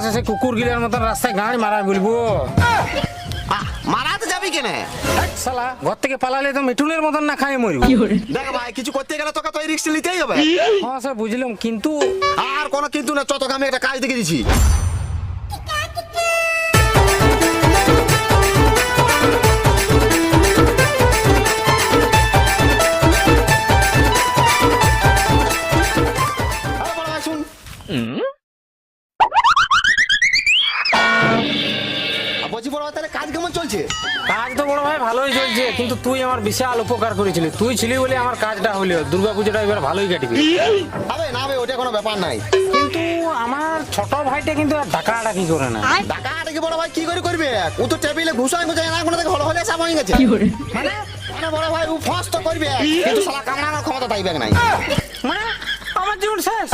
শেষে কুকুর গিলার মতন রাস্তায় গাড়ি মারা বলবো? মারাতে যাবি কেন? শালা ঘর থেকে পালালে তো মিঠুনের মতন না খাই মরবো। দেখ ভাই, কিছু করতে গেলে তোকে তো এই রিস্ক নিতেই হবে। হ্যাঁ স্যার বুঝলাম, কিন্তু আর কোনো কিন্তু না, চত আমি একটা কাজ দেখে দিছি। বলছি বড় ভাই, তাহলে কাজ কেমন চলছে? কাজ তো বড় ভাই ভালোই চলছে, কিন্তু তুই আমার বিশাল উপকার করেছিলি। তুই ছিলি বলে আমার কাজটা হলো। দুর্গা পুজোটা এবার ভালোই কাটবি। আবে না ভাই, ওটা কোনো ব্যাপার নাই। কিন্তু আমার ছোট ভাইটা কিন্তু আর ডাকাডাকি করে না। টাকাটা কি বড় ভাই কি করে করবে? ও তো টেবিলে ঘুষায় ঘুষায় না কোনো থেকে হলো হলে সাপ হয়ে গেছে। মানে মানে বড় ভাই ও ফাঁস তো করবে, কিন্তু শালা কামড়ানোর ক্ষমতা তাই ব্যাগ নাই। মানে আমার জীবন শেষ।